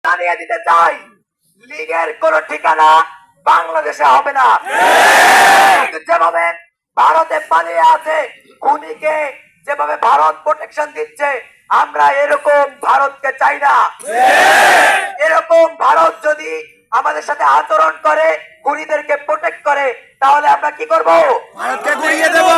জানিয়ে দিতে চাই, লীগের কোন ঠিকানা বাংলাদেশে হবে না। যেভাবে ভারতে পালিয়ে আছে খুনিকে, যেভাবে ভারত প্রোটেকশন দিচ্ছে, আমরা এরকম ভারতকে চাই না। এরকম ভারত যদি আমাদের সাথে আচরণ করে, খুনিদেরকে প্রোটেক্ট করে, তাহলে আমরা কি করব? ভারতকে গুড়িয়ে দেব।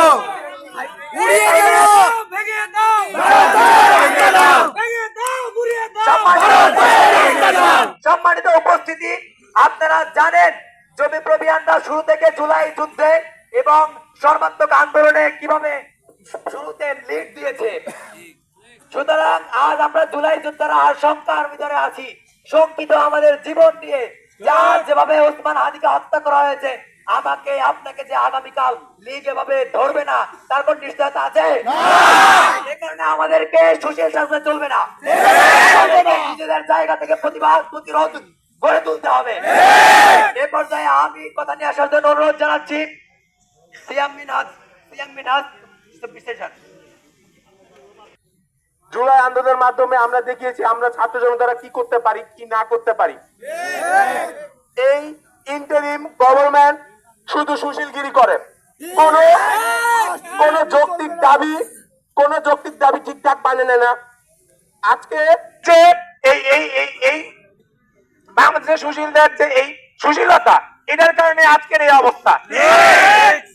সম্মানিত উপস্থিতি, আপনারা জানেন জমি প্রবিয়ানরা শুরু থেকে জুলাই যুদ্ধে এবং সর্বাত্মক আন্দোলনে কিভাবে শুরুতে লিড দিয়েছে। সুতরাং আজ আমরা জুলাই যোদ্ধারা আশঙ্কার ভিতরে আছি, শঙ্কিত আমাদের জীবন নিয়ে। যার যেভাবে ওসমান হাদিকে হত্যা করা হয়েছে, আমাকে আপনাকে যে আগামীকাল লীগ এভাবে ধরবে না, তারপর নিশ্চয়তা আছে? এ কারণে আমাদেরকে সুশীল শাসনে চলবে না, নিজেদের জায়গা থেকে প্রতিবাদ প্রতিরোধ গড়ে তুলতে হবে। এ পর্যায়ে আমি কথা নিয়ে আসার জন্য অনুরোধ জানাচ্ছি সিয়াম মিনহাজ। জুলাই আন্দোলনের মাধ্যমে আমরা দেখিয়েছি আমরা ছাত্র জনতারা কি করতে পারি, কি না করতে পারি। এই ইন্টারিম গভর্নমেন্ট শুধু সুশীলগিরি করে, কোন যৌক্তিক দাবি ঠিকঠাক মানে নেয় না। আজকে যে এই বাংলাদেশের সুশীলদের যে এই সুশীলতা, এটার কারণে আজকের এই অবস্থা।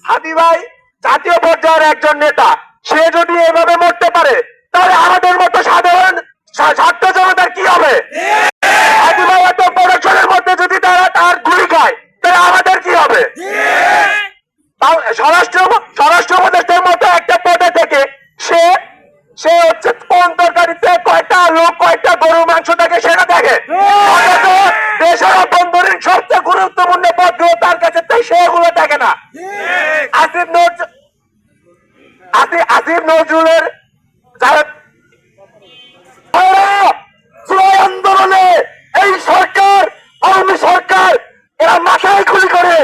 হাদি ভাই জাতীয় পর্যায়ের একজন নেতা, সে যদি এভাবে মরতে পারে, তাহলে আমাদের মতো সাধারণ ছাত্র জনতার কি হবে? হাদি ভাই এত প্রোডাকশনের মধ্যে যদি তার গুলি খায়, তাহলে আমাদের কি হবে? স্বরাষ্ট্র উপদেষ্টার মতো একটা পদে থেকে সে হচ্ছে কোন তরকারিতে কয়টা আলু কয়টা গরু মাংস থাকে সেটা দেখে। দেশের অভ্যন্তরীণ সবচেয়ে গুরুত্বপূর্ণ পদগুলো তার কাছে, তাই সেগুলো দেখে না। আসিফ নজরুলের যারা আন্দোলনে এই সরকার, আওয়ামী সরকার, এরা মাথায় খুলি করে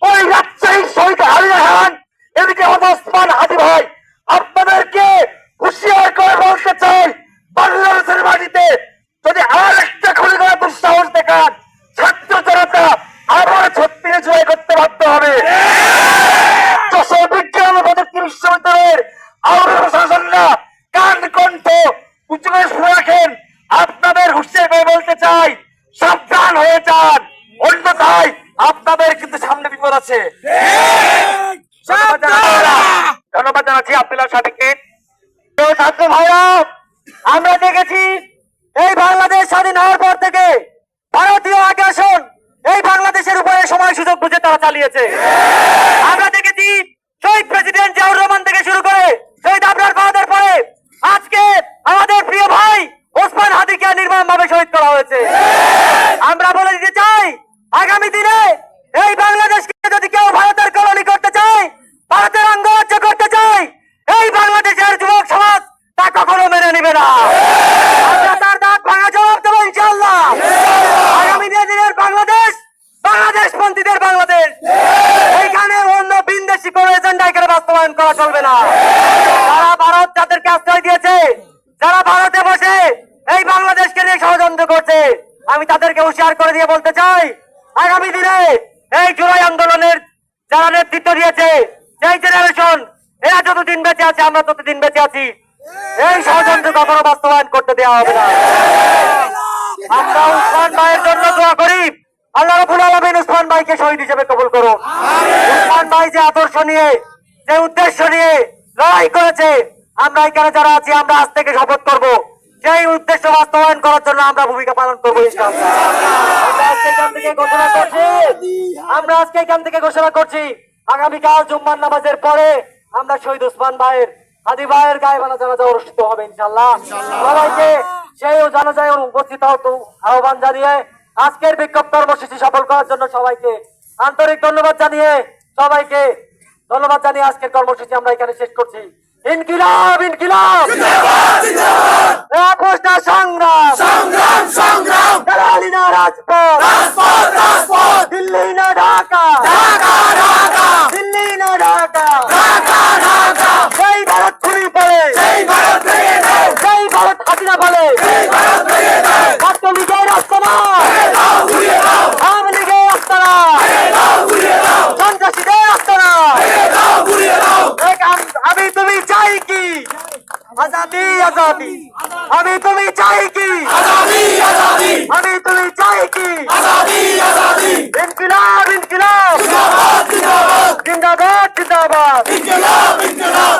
ওই রাজশাহী শহীদ হারিয়ে হান, এদিকে ওসমান হাদি ভাই, আপনাদেরকে হুঁশিয়ার করে বলতে চাই, বাংলাদেশের মাটিতে যদি আর একটা খুলি করে দুঃসাহস দেখান, ছাত্র জনতা আবার 36 জয় করতে বাধ্য হবে। যশোর বিজ্ঞান ও প্রযুক্তি বিশ্ববিদ্যালয়ের আওয়ামী প্রশাসনরা কান কণ্ঠ উঁচু করে শুনে রাখেন, আপনাদের হুঁশিয়ার করে বলতে চাই, সাবধান হয়ে যান, অন্যথায় আপনাদের কিন্তু সামনে বিপদ আছে। ধন্যবাদ জানাচ্ছি আব্দুল্লাহ সাদিককে। ছাত্র ভাইরা, আমরা দেখেছি এই বাংলাদেশ স্বাধীন হওয়ার পর থেকে ভারতীয় আগ্রাসন এই বাংলাদেশের উপরে সময় সুযোগ বুঝে তারা চালিয়েছে। আমরা দেখেছি শহীদ প্রেসিডেন্ট জিয়াউর রহমান থেকে শুরু করে শহীদ আবরার বাহাদুর পরে আজকে আমাদের প্রিয় ভাই ওসমান হাদিকে নির্মমভাবে শহীদ করা হয়েছে। আমরা বলে দিতে চাই, আগামী দিনে এই বাংলাদেশকে যদি কেউ ভারতের কলোনি করতে চায়, ভারতের অঙ্গরাজ্য করতে চায়, এই বাংলাদেশের যুবক সমাজ তা যারা ভারতে বসে এই বাংলাদেশকে নিয়ে ষড়যন্ত্র করছে, আমি তাদেরকে হুঁশিয়ার করে দিয়ে বলতে চাই, আগামী দিনে এই জুলাই আন্দোলনের যারা নেতৃত্ব দিয়েছে, সেই জেনারেশন, এরা যতদিন বেঁচে আছে, আমরা ততদিন বেঁচে আছি, এই ষড়যন্ত্র কখনো বাস্তবায়ন করতে দেওয়া হবে না। আমরা উসমান ভাইয়ের জন্য দোয়া করি, আল্লাহ রাব্বুল আলামিন উসমান ভাইকে শহীদ হিসেবে কবুল করুন। উসমান ভাই যে আদর্শ নিয়ে, যে উদ্দেশ্য নিয়ে লড়াই করেছে, আমরা এখানে যারা আছি, আমরা আজ থেকে শপথ করব সেই উদ্দেশ্য বাস্তবায়ন করার জন্য আমরা ভূমিকা পালন করবো ইনশাআল্লাহ। আমরা আজকে এখান থেকে ঘোষণা করছি, আগামীকাল জুম্মার নামাজের পরে আমরা শহীদ উসমান ভাইয়ের, হাদি ভাইয়ের গায়েবানা জানাজা অনুষ্ঠিত হবে ইনশাআল্লাহ। সবাইকে সেই জানাজায় উপস্থিত হতো আহ্বান জানিয়ে আজকের বিক্ষোভ কর্মসূচি সফল করার জন্য সবাইকে আন্তরিক ধন্যবাদ জানিয়ে আজকের কর্মসূচি আমরা এখানে শেষ করছি। ইনকিলাব ইনকিলাব, আপোষ না সংগ্রাম, দালালি না রাজপথ, দিল্লি না ঢাকা, দিল্লি না ঢাকা, সেই ভারত খুলি পড়ে, সেই ভারত হাসিনা বলে, ছাত্রলীগের আস্তানা, আওয়ামী লীগের আস্তানা, সন্ত্রাসীদের আস্তানা, আমি তুমি চাই কি আজাদি আজাদি, আমি তুমি চাই কি আজাদি আজাদি, আমি তুমি চাই কি আজাদি আজাদি, ইনকিলাব ইনকিলাব, জিন্দাবাদ জিন্দাবাদ, ইনকিলাব ইনকিলাব,